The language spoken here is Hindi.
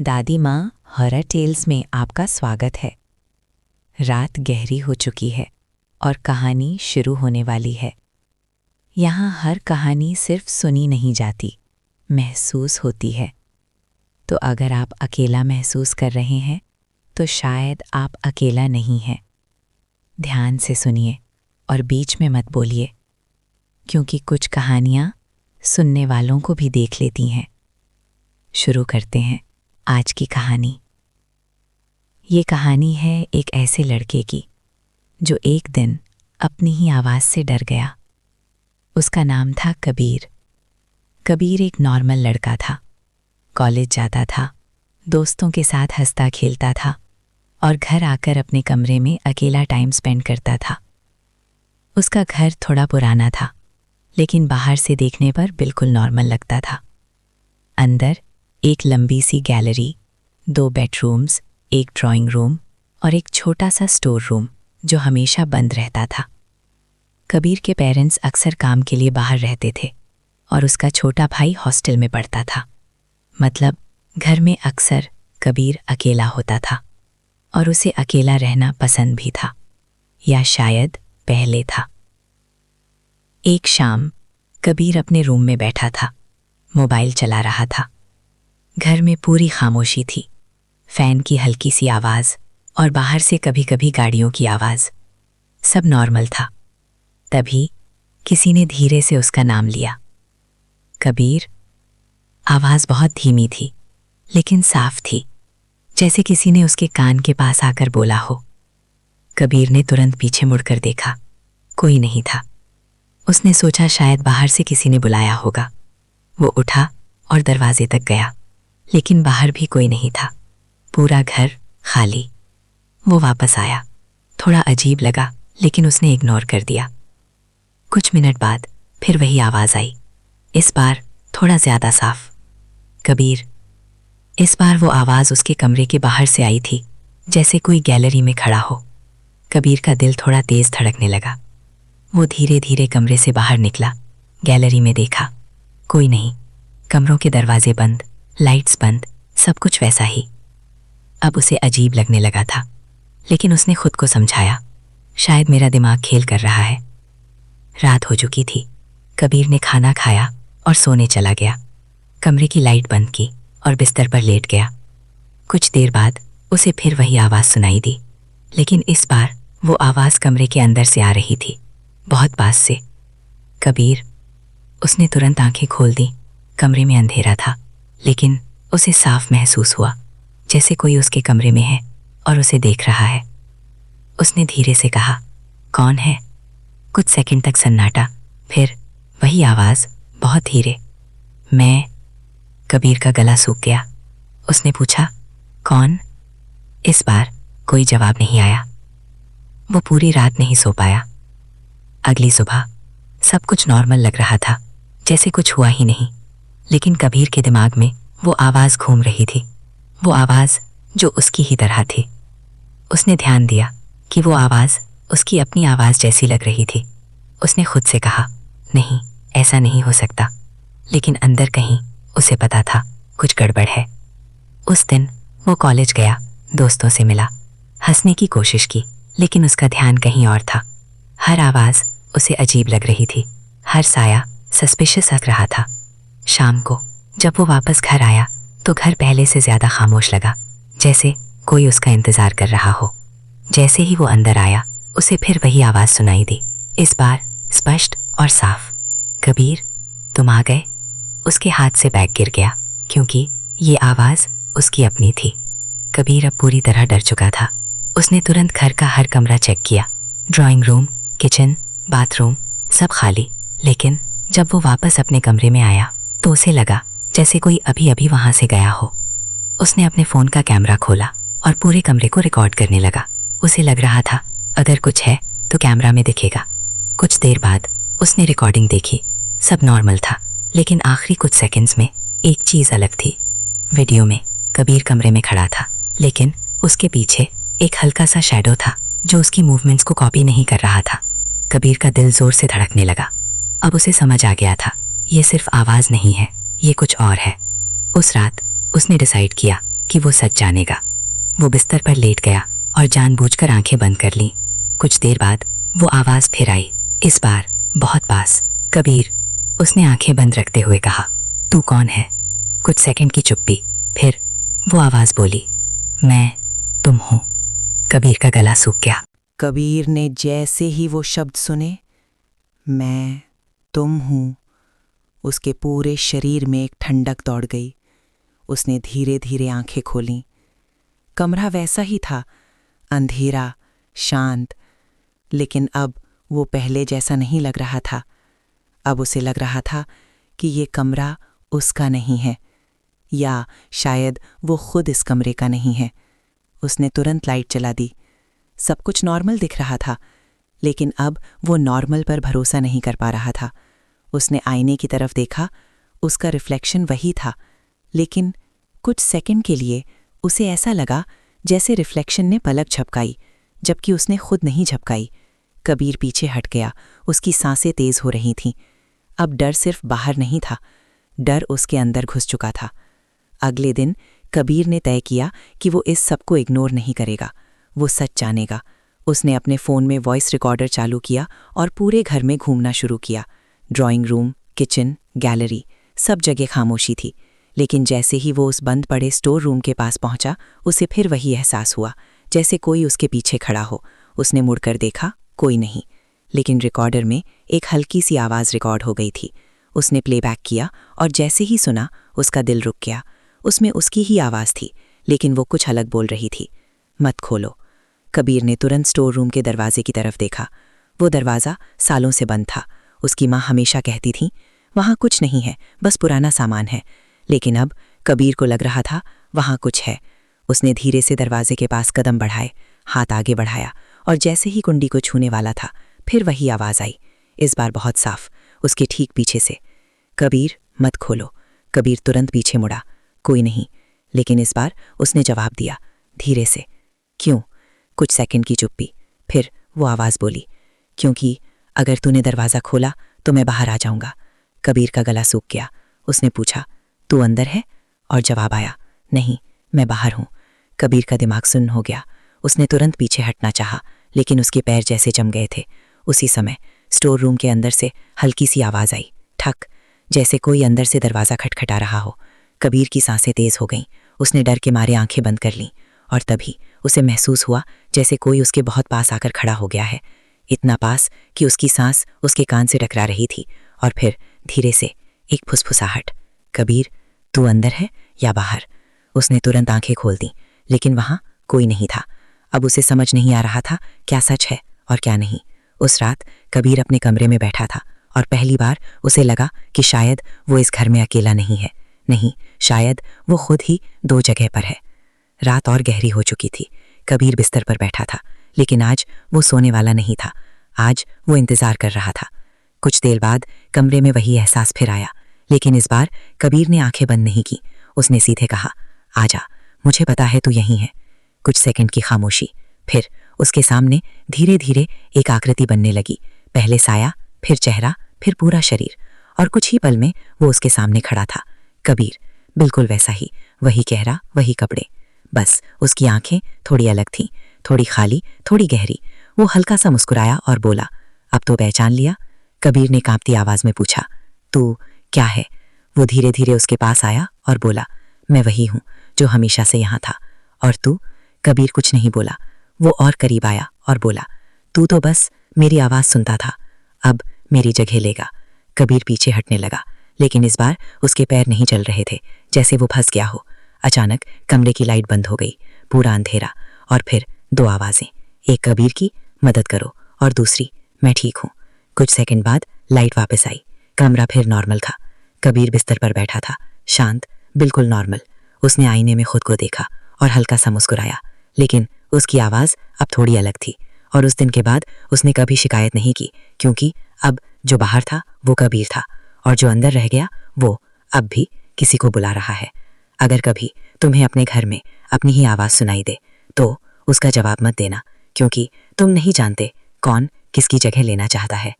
दादी माँ हॉरर टेल्स में आपका स्वागत है। रात गहरी हो चुकी है और कहानी शुरू होने वाली है। यहाँ हर कहानी सिर्फ सुनी नहीं जाती, महसूस होती है। तो अगर आप अकेला महसूस कर रहे हैं तो शायद आप अकेला नहीं हैं। ध्यान से सुनिए और बीच में मत बोलिए, क्योंकि कुछ कहानियाँ सुनने वालों को भी देख लेती हैं। शुरू करते हैं आज की कहानी। ये कहानी है एक ऐसे लड़के की जो एक दिन अपनी ही आवाज़ से डर गया। उसका नाम था कबीर। कबीर एक नॉर्मल लड़का था। कॉलेज जाता था, दोस्तों के साथ हंसता खेलता था और घर आकर अपने कमरे में अकेला टाइम स्पेंड करता था। उसका घर थोड़ा पुराना था, लेकिन बाहर से देखने पर बिल्कुल नॉर्मल लगता था। अंदर एक लंबी सी गैलरी, 2 बेडरूम्स, एक ड्राइंग रूम और एक छोटा सा स्टोर रूम जो हमेशा बंद रहता था। कबीर के पेरेंट्स अक्सर काम के लिए बाहर रहते थे और उसका छोटा भाई हॉस्टल में पढ़ता था। मतलब घर में अक्सर कबीर अकेला होता था और उसे अकेला रहना पसंद भी था, या शायद पहले था। एक शाम कबीर अपने रूम में बैठा था, मोबाइल चला रहा था। घर में पूरी खामोशी थी, फैन की हल्की सी आवाज़ और बाहर से कभी कभी गाड़ियों की आवाज़। सब नॉर्मल था। तभी किसी ने धीरे से उसका नाम लिया, कबीर। आवाज़ बहुत धीमी थी, लेकिन साफ थी, जैसे किसी ने उसके कान के पास आकर बोला हो। कबीर ने तुरंत पीछे मुड़कर देखा, कोई नहीं था। उसने सोचा शायद बाहर से किसी ने बुलाया होगा। वो उठा और दरवाजे तक गया, लेकिन बाहर भी कोई नहीं था। पूरा घर खाली। वो वापस आया। थोड़ा अजीब लगा, लेकिन उसने इग्नोर कर दिया। कुछ मिनट बाद फिर वही आवाज़ आई, इस बार थोड़ा ज़्यादा साफ, कबीर। इस बार वो आवाज़ उसके कमरे के बाहर से आई थी, जैसे कोई गैलरी में खड़ा हो। कबीर का दिल थोड़ा तेज़ धड़कने लगा। वो धीरे धीरे कमरे से बाहर निकला। गैलरी में देखा, कोई नहीं। कमरों के दरवाजे बंद, लाइट्स बंद, सब कुछ वैसा ही। अब उसे अजीब लगने लगा था, लेकिन उसने खुद को समझाया, शायद मेरा दिमाग खेल कर रहा है। रात हो चुकी थी। कबीर ने खाना खाया और सोने चला गया। कमरे की लाइट बंद की और बिस्तर पर लेट गया। कुछ देर बाद उसे फिर वही आवाज़ सुनाई दी, लेकिन इस बार वो आवाज़ कमरे के अंदर से आ रही थी, बहुत पास से। कबीर। उसने तुरंत आंखें खोल दी। कमरे में अंधेरा था, लेकिन उसे साफ महसूस हुआ जैसे कोई उसके कमरे में है और उसे देख रहा है। उसने धीरे से कहा, कौन है? कुछ सेकंड तक सन्नाटा, फिर वही आवाज़ बहुत धीरे, मैं। कबीर का गला सूख गया। उसने पूछा, कौन? इस बार कोई जवाब नहीं आया। वो पूरी रात नहीं सो पाया। अगली सुबह सब कुछ नॉर्मल लग रहा था, जैसे कुछ हुआ ही नहीं। लेकिन कबीर के दिमाग में वो आवाज़ घूम रही थी, वो आवाज़ जो उसकी ही तरह थी। उसने ध्यान दिया कि वो आवाज़ उसकी अपनी आवाज़ जैसी लग रही थी। उसने खुद से कहा, नहीं, ऐसा नहीं हो सकता। लेकिन अंदर कहीं उसे पता था कुछ गड़बड़ है। उस दिन वो कॉलेज गया, दोस्तों से मिला, हंसने की कोशिश की, लेकिन उसका ध्यान कहीं और था। हर आवाज़ उसे अजीब लग रही थी, हर साया सस्पिशियस लग रहा था। शाम को जब वो वापस घर आया तो घर पहले से ज़्यादा खामोश लगा, जैसे कोई उसका इंतज़ार कर रहा हो। जैसे ही वो अंदर आया, उसे फिर वही आवाज़ सुनाई दी, इस बार स्पष्ट और साफ, कबीर, तुम आ गए। उसके हाथ से बैग गिर गया, क्योंकि ये आवाज़ उसकी अपनी थी। कबीर अब पूरी तरह डर चुका था। उसने तुरंत घर का हर कमरा चेक किया, ड्राइंग रूम, किचन, बाथरूम, सब खाली। लेकिन जब वो वापस अपने कमरे में आया तो उसे लगा जैसे कोई अभी अभी वहाँ से गया हो। उसने अपने फ़ोन का कैमरा खोला और पूरे कमरे को रिकॉर्ड करने लगा। उसे लग रहा था अगर कुछ है तो कैमरा में दिखेगा। कुछ देर बाद उसने रिकॉर्डिंग देखी, सब नॉर्मल था, लेकिन आखिरी कुछ सेकंड्स में एक चीज़ अलग थी। वीडियो में कबीर कमरे में खड़ा था, लेकिन उसके पीछे एक हल्का सा शैडो था जो उसकी मूवमेंट्स को कॉपी नहीं कर रहा था। कबीर का दिल ज़ोर से धड़कने लगा। अब उसे समझ आ गया था, ये सिर्फ आवाज़ नहीं है, ये कुछ और है। उस रात उसने डिसाइड किया कि वो सच जानेगा। वो बिस्तर पर लेट गया और जानबूझकर आंखें बंद कर लीं। कुछ देर बाद वो आवाज़ फिर आई, इस बार बहुत पास। कबीर, उसने आंखें बंद रखते हुए कहा। तू कौन है? कुछ सेकंड की चुप्पी, फिर वो आवाज़ बोली, मैं तुम हूँ। कबीर का गला सूख गया। कबीर ने जैसे ही वो शब्द सुने, मैं तुम हूँ, उसके पूरे शरीर में एक ठंडक दौड़ गई। उसने धीरे धीरे आंखें खोलीं। कमरा वैसा ही था, अंधेरा, शांत, लेकिन अब वो पहले जैसा नहीं लग रहा था। अब उसे लग रहा था कि ये कमरा उसका नहीं है, या शायद वो खुद इस कमरे का नहीं है। उसने तुरंत लाइट जला दी। सब कुछ नॉर्मल दिख रहा था, लेकिन अब वो नॉर्मल पर भरोसा नहीं कर पा रहा था। उसने आईने की तरफ देखा, उसका रिफ्लेक्शन वही था, लेकिन कुछ सेकंड के लिए उसे ऐसा लगा जैसे रिफ्लेक्शन ने पलक झपकाई, जबकि उसने खुद नहीं झपकाई। कबीर पीछे हट गया, उसकी सांसें तेज हो रही थीं। अब डर सिर्फ बाहर नहीं था, डर उसके अंदर घुस चुका था। अगले दिन कबीर ने तय किया कि वो इस सब को इग्नोर नहीं करेगा, वो सच जानेगा। उसने अपने फ़ोन में वॉइस रिकॉर्डर चालू किया और पूरे घर में घूमना शुरू किया। ड्राइंग रूम, किचन, गैलरी, सब जगह खामोशी थी। लेकिन जैसे ही वो उस बंद पड़े स्टोर रूम के पास पहुंचा, उसे फिर वही एहसास हुआ, जैसे कोई उसके पीछे खड़ा हो। उसने मुड़कर देखा, कोई नहीं, लेकिन रिकॉर्डर में एक हल्की सी आवाज़ रिकॉर्ड हो गई थी। उसने प्लेबैक किया और जैसे ही सुना, उसका दिल रुक गया। उसमें उसकी ही आवाज़ थी, लेकिन वो कुछ अलग बोल रही थी। मत खोलो। कबीर ने तुरंत स्टोर रूम के दरवाजे की तरफ देखा। वो दरवाज़ा सालों से बंद था। उसकी माँ हमेशा कहती थी, वहाँ कुछ नहीं है, बस पुराना सामान है। लेकिन अब कबीर को लग रहा था वहाँ कुछ है। उसने धीरे से दरवाजे के पास कदम बढ़ाए, हाथ आगे बढ़ाया, और जैसे ही कुंडी को छूने वाला था, फिर वही आवाज़ आई, इस बार बहुत साफ, उसके ठीक पीछे से। कबीर, मत खोलो। कबीर तुरंत पीछे मुड़ा, कोई नहीं। लेकिन इस बार उसने जवाब दिया, धीरे से। क्यों? कुछ सेकंड की चुप्पी, फिर वो आवाज़ बोली, क्योंकि अगर तूने दरवाज़ा खोला तो मैं बाहर आ जाऊंगा। कबीर का गला सूख गया। उसने पूछा, तू अंदर है? और जवाब आया, नहीं, मैं बाहर हूँ। कबीर का दिमाग सुन्न हो गया। उसने तुरंत पीछे हटना चाहा, लेकिन उसके पैर जैसे जम गए थे। उसी समय स्टोर रूम के अंदर से हल्की सी आवाज़ आई, ठक, जैसे कोई अंदर से दरवाज़ा खटखटा रहा हो। कबीर की सांसें तेज हो गईं। उसने डर के मारे आंखें बंद कर लीं, और तभी उसे महसूस हुआ जैसे कोई उसके बहुत पास आकर खड़ा हो गया है, इतना पास कि उसकी सांस उसके कान से टकरा रही थी। और फिर धीरे से एक फुसफुसाहट, कबीर, तू अंदर है या बाहर? उसने तुरंत आंखें खोल दी, लेकिन वहाँ कोई नहीं था। अब उसे समझ नहीं आ रहा था क्या सच है और क्या नहीं। उस रात कबीर अपने कमरे में बैठा था, और पहली बार उसे लगा कि शायद वो इस घर में अकेला नहीं है। नहीं, शायद वो खुद ही दो जगह पर है। रात और गहरी हो चुकी थी। कबीर बिस्तर पर बैठा था, लेकिन आज वो सोने वाला नहीं था। आज वो इंतज़ार कर रहा था। कुछ देर बाद कमरे में वही एहसास फिर आया, लेकिन इस बार कबीर ने आंखें बंद नहीं की। उसने सीधे कहा, आजा, मुझे पता है तू यहीं है। कुछ सेकंड की खामोशी, फिर उसके सामने धीरे धीरे एक आकृति बनने लगी। पहले साया, फिर चेहरा, फिर पूरा शरीर, और कुछ ही पल में वो उसके सामने खड़ा था। कबीर, बिल्कुल वैसा ही, वही चेहरा, वही कपड़े, बस उसकी आंखें थोड़ी अलग थीं, थोड़ी खाली, थोड़ी गहरी। वो हल्का सा मुस्कुराया और बोला, अब तो पहचान लिया? कबीर ने कांपती आवाज में पूछा, तू क्या है? वो धीरे धीरे उसके पास आया और बोला, मैं वही हूँ जो हमेशा से यहाँ था। और तू? कबीर कुछ नहीं बोला। वो और करीब आया और बोला, तू तो बस मेरी आवाज़ सुनता था, अब मेरी जगह लेगा। कबीर पीछे हटने लगा, लेकिन इस बार उसके पैर नहीं चल रहे थे, जैसे वो फंस गया हो। अचानक कमरे की लाइट बंद हो गई, पूरा अंधेरा, और फिर दो आवाज़ें, एक कबीर की, मदद करो, और दूसरी, मैं ठीक हूँ। कुछ सेकंड बाद लाइट वापस आई। कमरा फिर नॉर्मल था। कबीर बिस्तर पर बैठा था, शांत, बिल्कुल नॉर्मल। उसने आईने में खुद को देखा और हल्का सा मुस्कुराया, लेकिन उसकी आवाज़ अब थोड़ी अलग थी। और उस दिन के बाद उसने कभी शिकायत नहीं की, क्योंकि अब जो बाहर था वो कबीर था, और जो अंदर रह गया वो अब भी किसी को बुला रहा है। अगर कभी तुम्हें अपने घर में अपनी ही आवाज़ सुनाई दे तो उसका जवाब मत देना, क्योंकि तुम नहीं जानते कौन किसकी जगह लेना चाहता है।